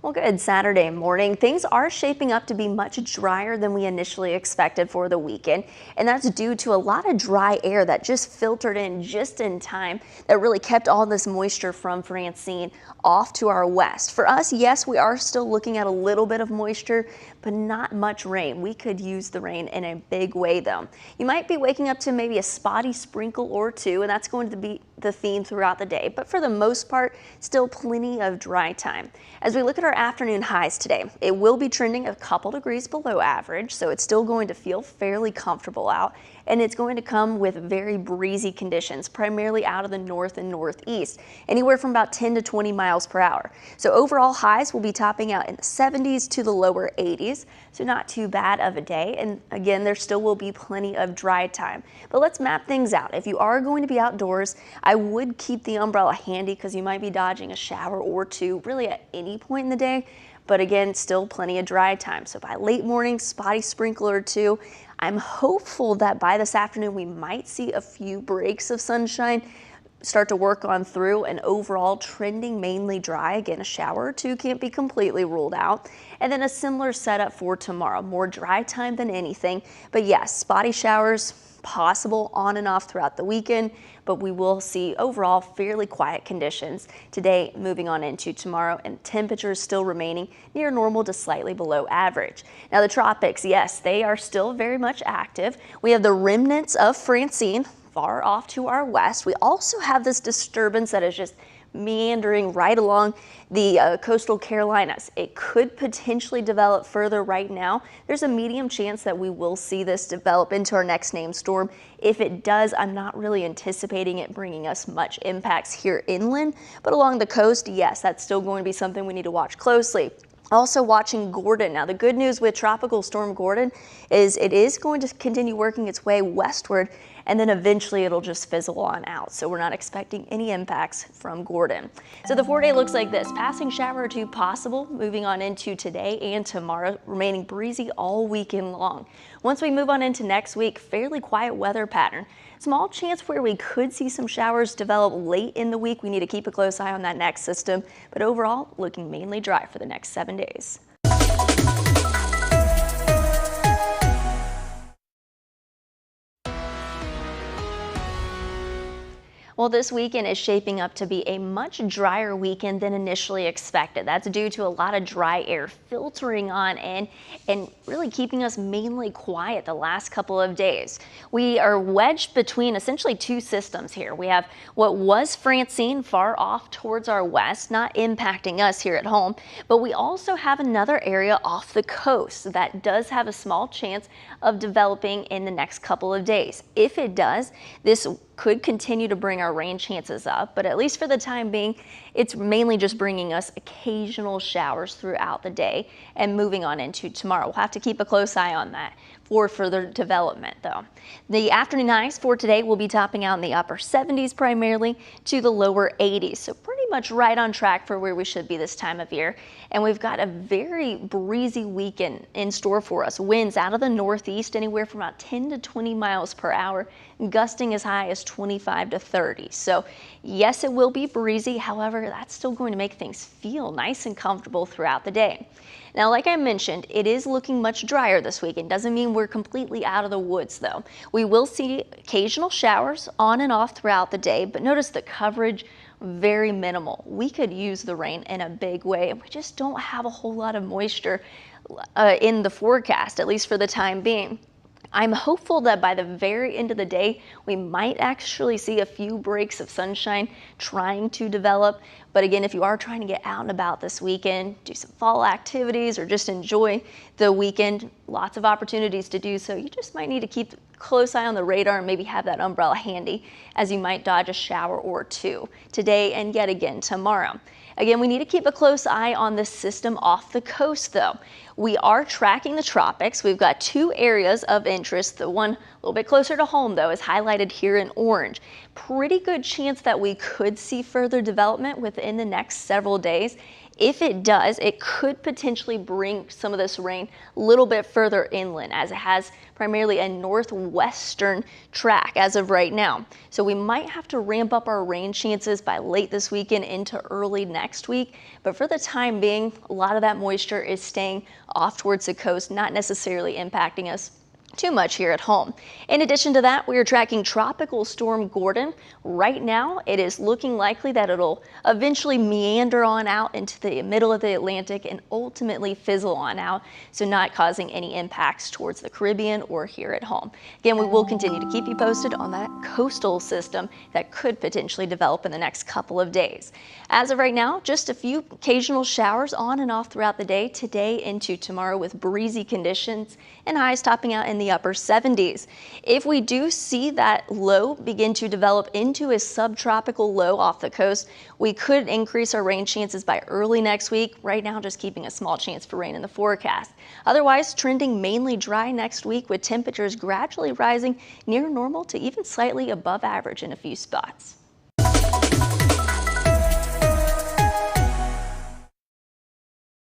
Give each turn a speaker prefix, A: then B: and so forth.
A: Well, good Saturday morning. Things are shaping up to be much drier than we initially expected for the weekend, and that's due to a lot of dry air that just filtered in just in time that really kept all this moisture from Francine off to our west. For us, yes, we are still looking at a little bit of moisture, but not much rain. We could use the rain in a big way though. You might be waking up to maybe a spotty sprinkle or two, and that's going to be the theme throughout the day, but for the most part, still plenty of dry time. As we look at our afternoon highs today, it will be trending a couple degrees below average, so it's still going to feel fairly comfortable out, and it's going to come with very breezy conditions, primarily out of the north and northeast, anywhere from about 10 to 20 miles per hour. So overall highs will be topping out in the 70s to the lower 80s, so not too bad of a day. And again, there still will be plenty of dry time. But let's map things out. If you are going to be outdoors, I would keep the umbrella handy because you might be dodging a shower or two really at any point in the day. But again, still plenty of dry time. So by late morning, spotty sprinkle or two. I'm hopeful that by this afternoon, we might see a few breaks of sunshine start to work on through, and overall trending mainly dry. Again, a shower or two can't be completely ruled out. And then a similar setup for tomorrow, more dry time than anything. But yes, spotty showers possible on and off throughout the weekend, but we will see overall fairly quiet conditions today moving on into tomorrow, and temperatures still remaining near normal to slightly below average. Now the tropics, yes, they are still very much active. We have the remnants of Francine far off to our west. We also have this disturbance that is just meandering right along the coastal Carolinas. It could potentially develop further right now. There's a medium chance that we will see this develop into our next named storm. If it does, I'm not really anticipating it bringing us much impacts here inland, but along the coast, yes, that's still going to be something we need to watch closely. Also watching Gordon. Now the good news with Tropical Storm Gordon is it is going to continue working its way westward, and then eventually it'll just fizzle on out. So we're not expecting any impacts from Gordon. So the 4-day looks like this. Passing shower or two possible moving on into today and tomorrow, remaining breezy all weekend long. Once we move on into next week, fairly quiet weather pattern. Small chance where we could see some showers develop late in the week. We need to keep a close eye on that next system, but overall looking mainly dry for the next 7 days. Well, this weekend is shaping up to be a much drier weekend than initially expected. That's due to a lot of dry air filtering on in and really keeping us mainly quiet the last couple of days. We are wedged between essentially two systems here. We have what was Francine far off towards our west, not impacting us here at home, but we also have another area off the coast that does have a small chance of developing in the next couple of days. If it does, this could continue to bring our rain chances up, but at least for the time being, it's mainly just bringing us occasional showers throughout the day and moving on into tomorrow. We'll have to keep a close eye on that for further development though. The afternoon highs for today will be topping out in the upper 70s primarily to the lower 80s. So pretty much right on track for where we should be this time of year. And we've got a very breezy weekend in store for us. Winds out of the northeast anywhere from about 10 to 20 miles per hour, gusting as high as 25 to 30. So yes, it will be breezy. However, that's still going to make things feel nice and comfortable throughout the day. Now, like I mentioned, it is looking much drier this weekend. Doesn't mean we're completely out of the woods though. We will see occasional showers on and off throughout the day, but notice the coverage very minimal. We could use the rain in a big way, and we just don't have a whole lot of moisture in the forecast, at least for the time being. I'm hopeful that by the very end of the day, we might actually see a few breaks of sunshine trying to develop. But again, if you are trying to get out and about this weekend, do some fall activities or just enjoy the weekend, lots of opportunities to do so. You just might need to keep a close eye on the radar and maybe have that umbrella handy as you might dodge a shower or two today and yet again tomorrow. Again, we need to keep a close eye on this system off the coast though. We are tracking the tropics. We've got two areas of interest, the one little bit closer to home, though, is highlighted here in orange. Pretty good chance that we could see further development within the next several days. If it does, it could potentially bring some of this rain a little bit further inland, as it has primarily a northwestern track as of right now. So we might have to ramp up our rain chances by late this weekend into early next week. But for the time being, a lot of that moisture is staying off towards the coast, not necessarily impacting us too much here at home. In addition to that, we are tracking Tropical Storm Gordon. Right now, it is looking likely that it'll eventually meander on out into the middle of the Atlantic and ultimately fizzle on out, so not causing any impacts towards the Caribbean or here at home. Again, we will continue to keep you posted on that coastal system that could potentially develop in the next couple of days. As of right now, just a few occasional showers on and off throughout the day, today into tomorrow, with breezy conditions and highs topping out in the upper 70s. If we do see that low begin to develop into a subtropical low off the coast, we could increase our rain chances by early next week. Right now, just keeping a small chance for rain in the forecast. Otherwise, trending mainly dry next week, with temperatures gradually rising near normal to even slightly above average in a few spots.